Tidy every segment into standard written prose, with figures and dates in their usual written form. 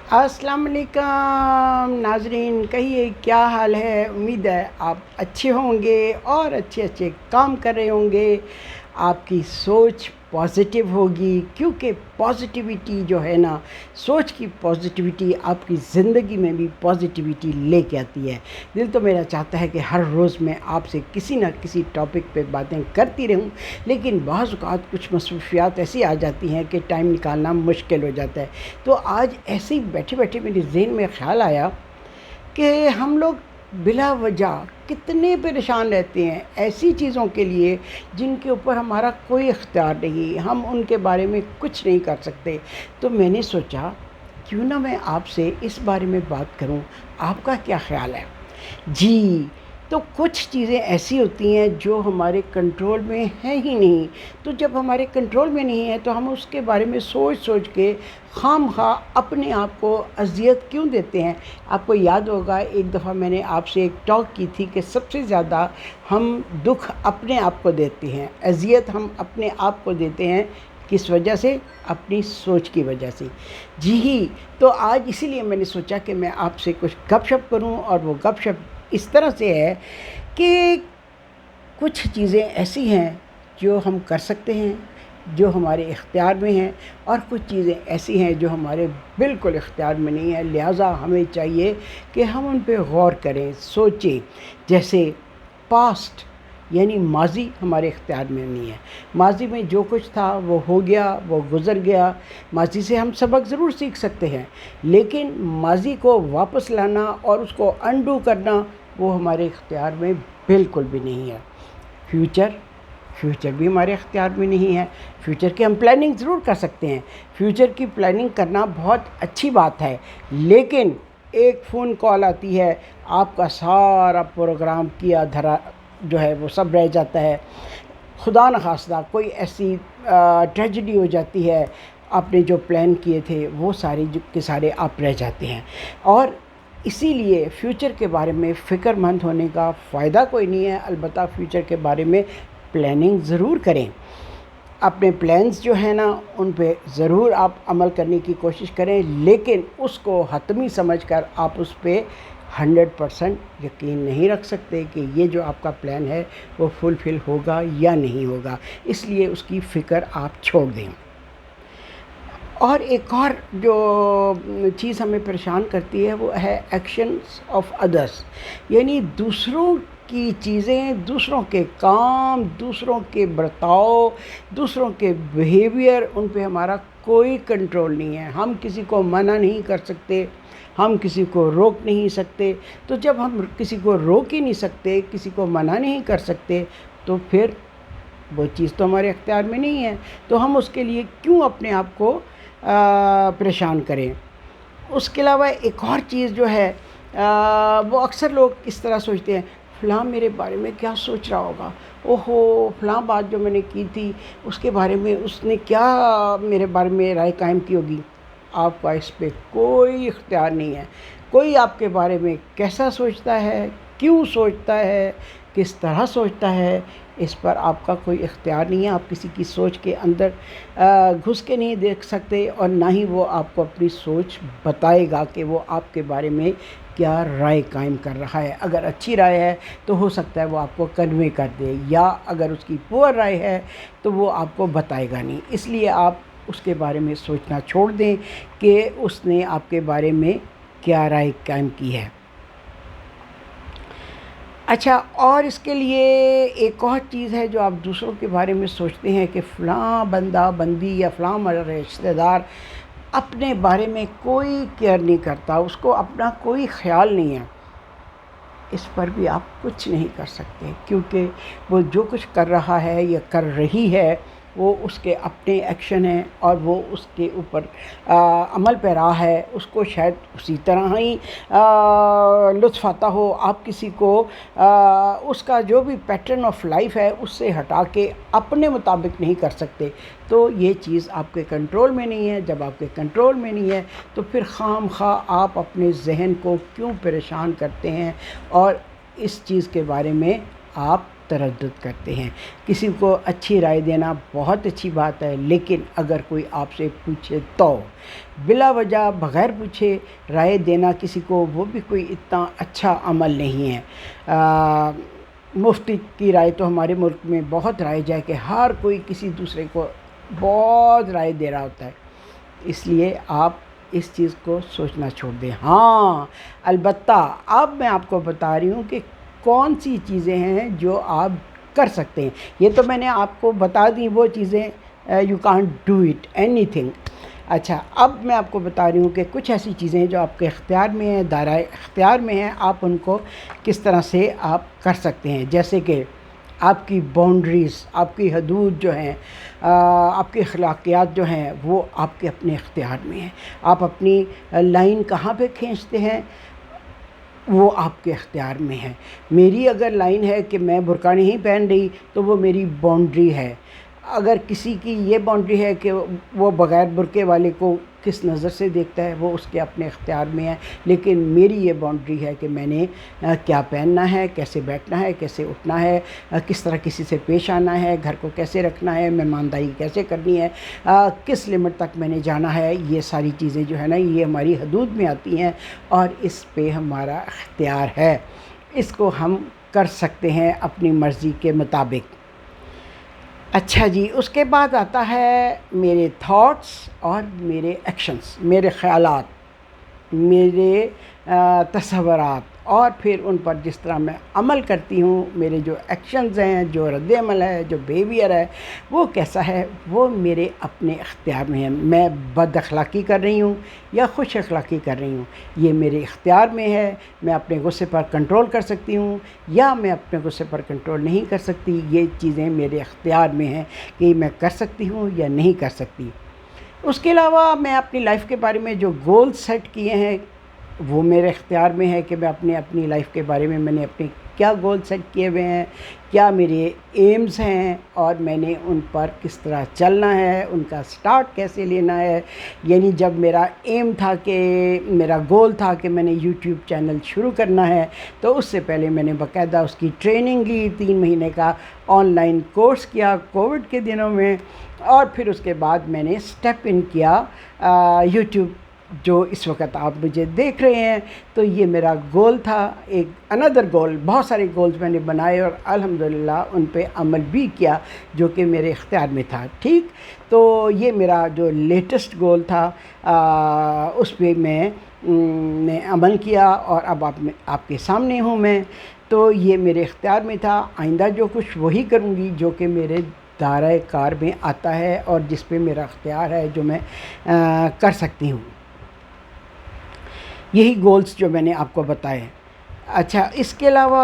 अस्सलाम वालेकुम नाजरीन, कहिए क्या हाल है। उम्मीद है आप अच्छे होंगे और अच्छे अच्छे काम कर रहे होंगे। आपकी सोच पॉजिटिव होगी, क्योंकि पॉजिटिविटी जो है ना, सोच की पॉजिटिविटी आपकी ज़िंदगी में भी पॉजिटिविटी लेके आती है। दिल तो मेरा चाहता है कि हर रोज़ मैं आपसे किसी ना किसी टॉपिक पे बातें करती रहूं, लेकिन बाज़ औक़ात कुछ मसरूफ़ियात ऐसी आ जाती हैं कि टाइम निकालना मुश्किल हो जाता है। तो आज ऐसे ही बैठे बैठे मेरे ज़हन में ख़्याल आया कि हम लोग बिला वजह कितने परेशान रहते हैं ऐसी चीज़ों के लिए जिनके ऊपर हमारा कोई इख्तियार नहीं, हम उनके बारे में कुछ नहीं कर सकते। तो मैंने सोचा क्यों ना मैं आपसे इस बारे में बात करूं, आपका क्या ख़्याल है? जी, तो कुछ चीज़ें ऐसी होती हैं जो हमारे कंट्रोल में हैं ही नहीं। तो जब हमारे कंट्रोल में नहीं है तो हम उसके बारे में सोच सोच के खामखा अपने आप को अज़ियत क्यों देते हैं। आपको याद होगा एक दफ़ा मैंने आपसे एक टॉक की थी कि सबसे ज़्यादा हम दुख अपने आप को देते हैं, अज़ियत हम अपने आप को देते हैं। किस वजह से? अपनी सोच की वजह से। जी, तो आज इसीलिए मैंने सोचा कि मैं आपसे कुछ गपशप करूं, और वो गपशप इस तरह से है कि कुछ चीज़ें ऐसी हैं जो हम कर सकते हैं, जो हमारे इख्तियार में हैं, और कुछ चीज़ें ऐसी हैं जो हमारे बिल्कुल इख्तियार में नहीं है। लिहाजा हमें चाहिए कि हम उन पे गौर करें, सोचें। जैसे पास्ट यानी माज़ी हमारे इख्तियार में नहीं है। माज़ी में जो कुछ था वो हो गया, वो गुज़र गया। माज़ी से हम सबक ज़रूर सीख सकते हैं, लेकिन माज़ी को वापस लाना और उसको अनडू करना वो हमारे इख्तियार में बिल्कुल भी नहीं है। फ्यूचर फ्यूचर भी हमारे इख्तियार में नहीं है। फ्यूचर की हम प्लानिंग ज़रूर कर सकते हैं, फ्यूचर की प्लानिंग करना बहुत अच्छी बात है, लेकिन एक फ़ोन कॉल आती है, आपका सारा प्रोग्राम किया धरा जो है वो सब रह जाता है। खुदा न खास्ता कोई ऐसी ट्रेजेडी हो जाती है, आपने जो प्लान किए थे वो सारे के सारे आप रह जाते हैं। और इसीलिए फ़्यूचर के बारे में फ़िक्रमंद होने का फ़ायदा कोई नहीं है। अलबत्ता फ़्यूचर के बारे में प्लानिंग ज़रूर करें। अपने प्लान्स जो हैं ना उन पे ज़रूर आप अमल करने की कोशिश करें, लेकिन उसको हतमी समझकर आप उस पे 100% यकीन नहीं रख सकते कि ये जो आपका प्लान है वो फुलफ़िल होगा या नहीं होगा, इसलिए उसकी फ़िक्र आप छोड़ दें। और एक और जो चीज़ हमें परेशान करती है वो है एक्शंस ऑफ अदर्स, यानी दूसरों की चीज़ें, दूसरों के काम, दूसरों के बर्ताव, दूसरों के बिहेवियर, उन पे हमारा कोई कंट्रोल नहीं है। हम किसी को मना नहीं कर सकते, हम किसी को रोक नहीं सकते। तो जब हम किसी को रोक ही नहीं सकते, किसी को मना नहीं कर सकते, तो फिर वो चीज़ तो हमारे अख्तियार में नहीं है। तो हम उसके लिए क्यों अपने आप को परेशान करें। उसके अलावा एक और चीज़ जो है वो अक्सर लोग इस तरह सोचते हैं, फ़लाँ मेरे बारे में क्या सोच रहा होगा, ओहो फ़लाँ बात जो मैंने की थी उसके बारे में उसने क्या मेरे बारे में राय कायम की होगी। आपका इस पे कोई इख्तियार नहीं है। कोई आपके बारे में कैसा सोचता है, क्यों सोचता है, किस तरह सोचता है, इस पर आपका कोई इख्तियार नहीं है। आप किसी की सोच के अंदर घुस के नहीं देख सकते, और ना ही वो आपको अपनी सोच बताएगा कि वो आपके बारे में क्या राय कायम कर रहा है। अगर अच्छी राय है तो हो सकता है वो आपको कन्वे कर दे, या अगर उसकी पुअर राय है तो वो आपको बताएगा नहीं। इसलिए आप उसके बारे में सोचना छोड़ दें कि उसने आपके बारे में क्या राय कायम की है। अच्छा, और इसके लिए एक और चीज़ है जो आप दूसरों के बारे में सोचते हैं कि फ़लाँ बंदा बंदी या फ़लाँ हमारा रिश्तेदार अपने बारे में कोई केयर नहीं करता, उसको अपना कोई ख़्याल नहीं है। इस पर भी आप कुछ नहीं कर सकते, क्योंकि वो जो कुछ कर रहा है या कर रही है वो उसके अपने एक्शन हैं, और वो उसके ऊपर अमल पैरा है। उसको शायद उसी तरह ही लुत्फ़ आता हो। आप किसी को उसका जो भी पैटर्न ऑफ लाइफ है उससे हटा के अपने मुताबिक नहीं कर सकते। तो ये चीज़ आपके कंट्रोल में नहीं है। जब आपके कंट्रोल में नहीं है तो फिर खामखा आप अपने ज़हन को क्यों परेशान करते हैं, और इस चीज़ के बारे में आप تردد کرتے ہیں. کسی کو اچھی رائے دینا بہت اچھی بات ہے، لیکن اگر کوئی آپ سے پوچھے تو بلا وجہ بغیر پوچھے رائے دینا کسی کو، وہ بھی کوئی اتنا اچھا عمل نہیں ہے. مفتی کی رائے تو ہمارے ملک میں بہت رائج ہے کہ ہر کوئی کسی دوسرے کو بہت رائے دے رہا ہوتا ہے. اس لیے آپ اس چیز کو سوچنا چھوڑ دیں. ہاں البتہ اب میں آپ کو بتا رہی ہوں کہ کون سی چیزیں ہیں جو آپ کر سکتے ہیں. یہ تو میں نے آپ کو بتا دی وہ چیزیں، you can't do it any thing. اچھا، اب میں آپ کو بتا رہی ہوں کہ کچھ ایسی چیزیں جو آپ کے اختیار میں ہیں، دائرۂ اختیار میں ہیں، آپ ان کو کس طرح سے آپ کر سکتے ہیں. جیسے کہ آپ کی باؤنڈریز، آپ کی حدود جو ہیں، آپ کی اخلاقیات جو ہیں، وہ آپ کے اپنے اختیار میں ہیں. آپ اپنی لائن کہاں پہ کھینچتے ہیں وہ آپ کے اختیار میں ہے. میری اگر لائن ہے کہ میں برقع نہیں پہن رہی تو وہ میری باؤنڈری ہے. اگر کسی کی یہ باؤنڈری ہے کہ وہ بغیر برقعے والے کو کس نظر سے دیکھتا ہے، وہ اس کے اپنے اختیار میں ہے. لیکن میری یہ باؤنڈری ہے کہ میں نے کیا پہننا ہے، کیسے بیٹھنا ہے، کیسے اٹھنا ہے، کس طرح کسی سے پیش آنا ہے، گھر کو کیسے رکھنا ہے، مہمانداری کیسے کرنی ہے، کس لمٹ تک میں نے جانا ہے. یہ ساری چیزیں جو ہے نا، یہ ہماری حدود میں آتی ہیں اور اس پہ ہمارا اختیار ہے. اس کو ہم کر سکتے ہیں اپنی مرضی کے مطابق. اچھا جی، اس کے بعد آتا ہے میرے تھاٹس اور میرے ایکشنز، میرے خیالات، میرے تصورات، اور پھر ان پر جس طرح میں عمل کرتی ہوں. میرے جو ایکشنز ہیں، جو رد عمل ہے، جو بیہیویئر ہے، وہ کیسا ہے، وہ میرے اپنے اختیار میں ہے. میں بد اخلاقی کر رہی ہوں یا خوش اخلاقی کر رہی ہوں، یہ میرے اختیار میں ہے. میں اپنے غصے پر کنٹرول کر سکتی ہوں یا میں اپنے غصے پر کنٹرول نہیں کر سکتی. یہ چیزیں میرے اختیار میں ہیں کہ میں کر سکتی ہوں یا نہیں کر سکتی. اس کے علاوہ میں اپنی لائف کے بارے میں جو گول سیٹ کیے ہیں، وہ میرے اختیار میں ہے کہ میں اپنی لائف کے بارے میں نے اپنے کیا گول سیٹ کیے ہوئے ہیں، کیا میرے ایمز ہیں، اور میں نے ان پر کس طرح چلنا ہے، ان کا سٹارٹ کیسے لینا ہے. یعنی جب میرا ایم تھا کہ میرا گول تھا کہ میں نے یوٹیوب چینل شروع کرنا ہے، تو اس سے پہلے میں نے باقاعدہ اس کی ٹریننگ لی، 3 مہینے کا آن لائن کورس کیا کووڈ کے دنوں میں، اور پھر اس کے بعد میں نے اسٹیپ ان کیا یوٹیوب جو اس وقت آپ مجھے دیکھ رہے ہیں. تو یہ میرا گول تھا. ایک اندر گول، بہت سارے گولز میں نے بنائے اور الحمدللہ ان پہ عمل بھی کیا جو کہ میرے اختیار میں تھا. ٹھیک، تو یہ میرا جو لیٹسٹ گول تھا اس پہ میں نے عمل کیا اور اب آپ کے سامنے ہوں میں. تو یہ میرے اختیار میں تھا. آئندہ جو کچھ وہی کروں گی جو کہ میرے دائرۂ کار میں آتا ہے اور جس پہ میرا اختیار ہے، جو میں کر سکتی ہوں. یہی گولز جو میں نے آپ کو بتائے. اچھا، اس کے علاوہ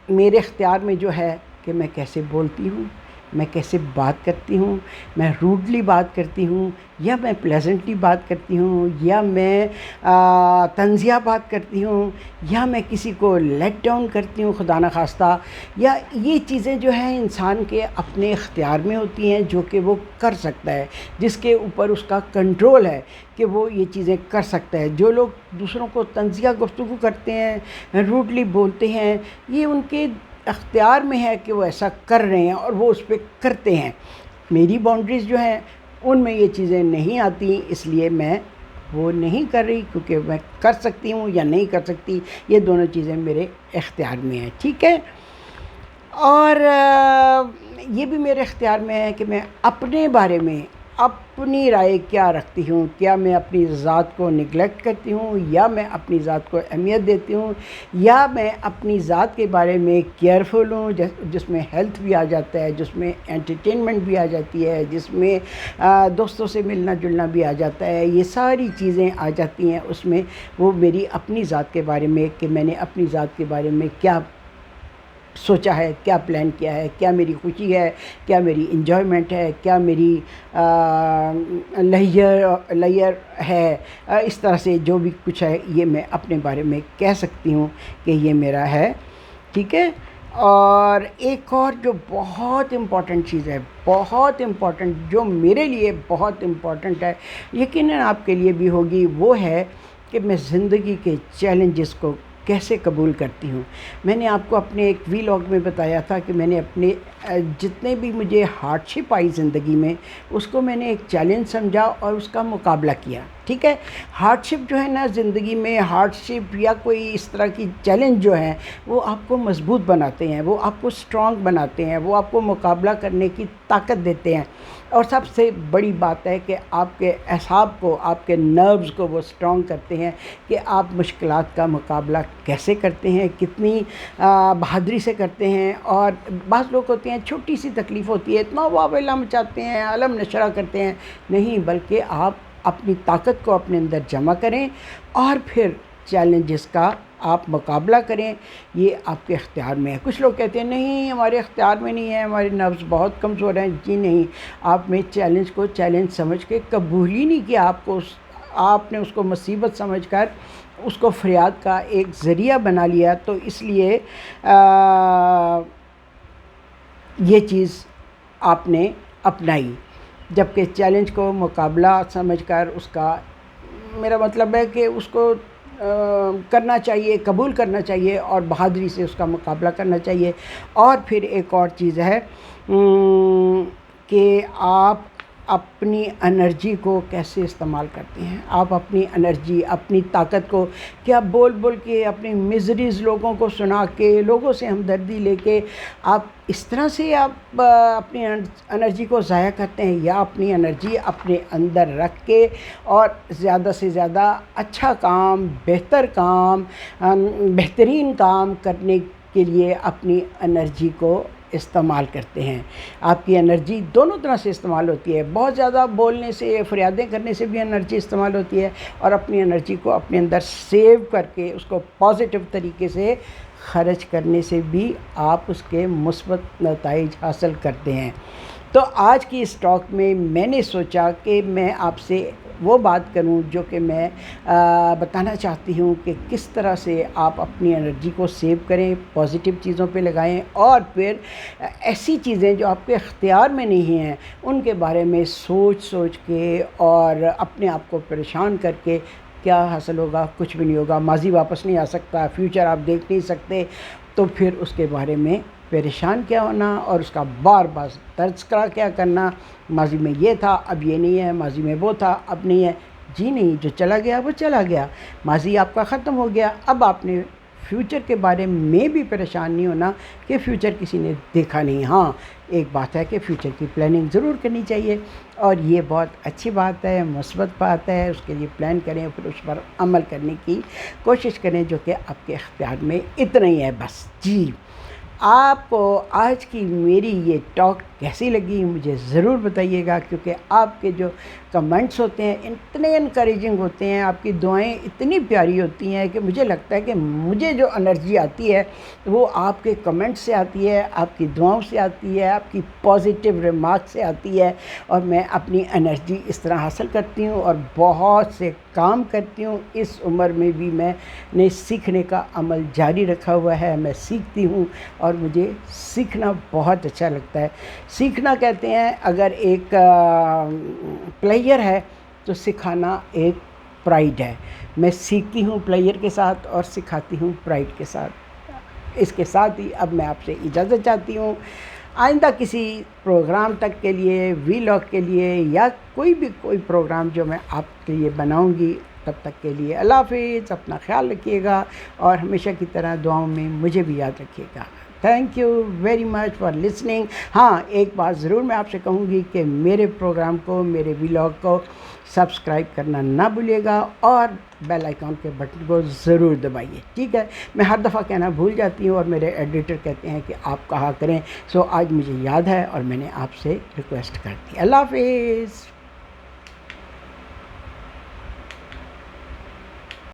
میرے اختیار میں جو ہے کہ میں کیسے بولتی ہوں، میں کیسے بات کرتی ہوں، میں روڈلی بات کرتی ہوں یا میں پلیزنٹلی بات کرتی ہوں یا میں طنزیہ بات کرتی ہوں یا میں کسی کو لیٹ ڈاؤن کرتی ہوں خدا نخواستہ. یا یہ چیزیں جو ہیں انسان کے اپنے اختیار میں ہوتی ہیں جو کہ وہ کر سکتا ہے، جس کے اوپر اس کا کنٹرول ہے کہ وہ یہ چیزیں کر سکتا ہے. جو لوگ دوسروں کو طنزیہ گفتگو کرتے ہیں، روڈلی بولتے ہیں، یہ ان کے اختیار میں ہے کہ وہ ایسا کر رہے ہیں اور وہ اس پہ کرتے ہیں. میری باؤنڈریز جو ہیں ان میں یہ چیزیں نہیں آتی، اس لیے میں وہ نہیں کر رہی، کیونکہ میں کر سکتی ہوں یا نہیں کر سکتی، یہ دونوں چیزیں میرے اختیار میں ہیں. ٹھیک ہے، اور یہ بھی میرے اختیار میں ہے کہ میں اپنے بارے میں اپنی رائے کیا رکھتی ہوں. کیا میں اپنی ذات کو نگلیکٹ کرتی ہوں یا میں اپنی ذات کو اہمیت دیتی ہوں، یا میں اپنی ذات کے بارے میں کیئرفل ہوں، جس میں ہیلتھ بھی آ جاتا ہے، جس میں انٹرٹینمنٹ بھی آ جاتی ہے، جس میں دوستوں سے ملنا جلنا بھی آ جاتا ہے. یہ ساری چیزیں آ جاتی ہیں اس میں. وہ میری اپنی ذات کے بارے میں کہ میں نے اپنی ذات کے بارے میں کیا سوچا ہے، کیا پلان کیا ہے، کیا میری خوشی ہے، کیا میری انجوائمنٹ ہے، کیا میری لیئر ہے. اس طرح سے جو بھی کچھ ہے یہ میں اپنے بارے میں کہہ سکتی ہوں کہ یہ میرا ہے. ٹھیک ہے، اور ایک اور جو بہت امپورٹنٹ چیز ہے، بہت امپورٹنٹ، جو میرے لیے بہت امپورٹنٹ ہے، یقیناً آپ کے لیے بھی ہوگی، وہ ہے کہ میں زندگی کے چیلنجز کو कैसे कबूल करती हूँ। मैंने आपको अपने एक वीलॉग में बताया था कि मैंने अपने जितने भी मुझे हार्डशिप आई ज़िंदगी में, उसको मैंने एक चैलेंज समझा और उसका मुकाबला किया। ठीक है, हार्डशिप जो है ना ज़िंदगी में, हार्डशिप या कोई इस तरह की चैलेंज जो हैं, वो आपको मजबूत बनाते हैं, वो आपको स्ट्रॉन्ग बनाते हैं, वो आपको मुकाबला करने की ताकत देते हैं। और सबसे बड़ी बात है कि आपके असाब को, आपके नर्व्स को वो स्ट्रॉन्ग करते हैं कि आप मुश्किलात का मुकाबला कैसे करते हैं, कितनी बहादुरी से करते हैं। और बाज़ लोग होते हैं, छोटी सी तकलीफ़ होती है, इतना वावेला मचाते हैं, अलम नशरा करते हैं। नहीं, बल्कि आप अपनी ताकत को अपने अंदर जमा करें और फिर चैलेंजेस का आप मुकाबला करें। ये आपके इख्तियार में है। कुछ लोग कहते हैं नहीं, हमारे इख्तियार में नहीं है, हमारे नर्व्स बहुत कमज़ोर हैं। जी नहीं, आपने चैलेंज को चैलेंज समझ के कबूल ही नहीं किया। आपने उसको मुसीबत समझकर उसको फ़रियाद का एक ज़रिया बना लिया। तो इसलिए ये चीज़ आपने अपनाई, जबकि चैलेंज को मुकाबला समझकर उसका, मेरा मतलब है कि उसको करना चाहिए, कबूल करना चाहिए और बहादुरी से उसका मुकाबला करना चाहिए। और फिर एक और चीज़ है कि आप अपनी एनर्जी को कैसे इस्तेमाल करते हैं। आप अपनी एनर्जी, अपनी ताकत को क्या बोल बोल के, अपनी मिज़रीज़ लोगों को सुना के, लोगों से हमदर्दी लेके आप इस तरह से आप अपनी एनर्जी को ज़ाया करते हैं, या अपनी एनर्जी अपने अंदर रख के और ज़्यादा से ज़्यादा अच्छा काम, बेहतर काम, बेहतरीन काम करने के लिए अपनी एनर्जी को इस्तेमाल करते हैं। आपकी एनर्जी दोनों तरह से इस्तेमाल होती है। बहुत ज़्यादा बोलने से, फ़रियादें करने से भी एनर्जी इस्तेमाल होती है, और अपनी एनर्जी को अपने अंदर सेव करके उसको पॉजिटिव तरीके से ख़र्च करने से भी आप उसके मुस्बत नताइज हासिल करते हैं। तो आज की इस टॉक में मैंने सोचा कि मैं आपसे वो बात करूं जो कि मैं बताना चाहती हूं कि किस तरह से आप अपनी एनर्जी को सेव करें, पॉजिटिव चीज़ों पे लगाएं, और फिर ऐसी चीज़ें जो आपके इख्तियार में नहीं हैं उनके बारे में सोच के और अपने आप को परेशान करके क्या हासिल होगा? कुछ भी नहीं होगा। माजी वापस नहीं आ सकता, फ्यूचर आप देख नहीं सकते, तो फिर उसके बारे में परेशान क्या होना और उसका बार बार तज़किरा क्या करना। माजी में ये था, अब ये नहीं है, माजी में वो था, अब नहीं है। जी नहीं, जो चला गया वो चला गया, माजी आपका ख़त्म हो गया। अब आपने फ्यूचर के बारे में भी परेशान नहीं होना कि फ्यूचर किसी ने देखा नहीं। हाँ, एक बात है कि फ्यूचर की प्लानिंग ज़रूर करनी चाहिए, और ये बहुत अच्छी बात है, मुस्बत बात है। उसके लिए प्लान करें, फिर उस पर अमल करने की कोशिश करें, जो कि आपके इख्तियार में इतना ही है बस। जी, आपको आज की मेरी ये टॉक कैसी लगी मुझे ज़रूर बताइएगा, क्योंकि आपके जो कमेंट्स होते हैं इतने इनकरेजिंग होते हैं, आपकी दुआएं इतनी प्यारी होती हैं कि मुझे लगता है कि मुझे जो एनर्जी आती है वो आपके कमेंट्स से आती है, आपकी दुआओं से आती है, आपकी पॉजिटिव रिमार्क से आती है, और मैं अपनी एनर्जी इस तरह हासिल करती हूँ और बहुत से काम करती हूँ। इस उम्र में भी मैंने सीखने का अमल जारी रखा हुआ है। मैं सीखती हूँ और मुझे सीखना बहुत अच्छा लगता है। सीखना कहते हैं, अगर एक प्लेयर है तो सिखाना एक प्राइड है। मैं सीखती हूँ प्लेयर के साथ और सिखाती हूँ प्राइड के साथ। इसके साथ ही अब मैं आपसे इजाज़त चाहती हूँ। आइंदा किसी प्रोग्राम तक के लिए, वीलॉग के लिए, या कोई प्रोग्राम जो मैं आपके लिए बनाऊंगी, तब तक के लिए अल्लाह हाफ़िज़। अपना ख्याल रखिएगा और हमेशा की तरह दुआओं में मुझे भी याद रखिएगा। Thank you very much for listening. हाँ, एक बात ज़रूर मैं आपसे कहूँगी कि मेरे प्रोग्राम को, मेरे व्लॉग को सब्सक्राइब करना ना भूलिएगा और बेल आइकॉन के बटन को ज़रूर दबाइए। ठीक है, मैं हर दफ़ा कहना भूल जाती हूँ और मेरे एडिटर कहते हैं कि आप कहा करें। सो आज मुझे याद है और मैंने आपसे रिक्वेस्ट कर दी। अल्लाह हाफ़िज़।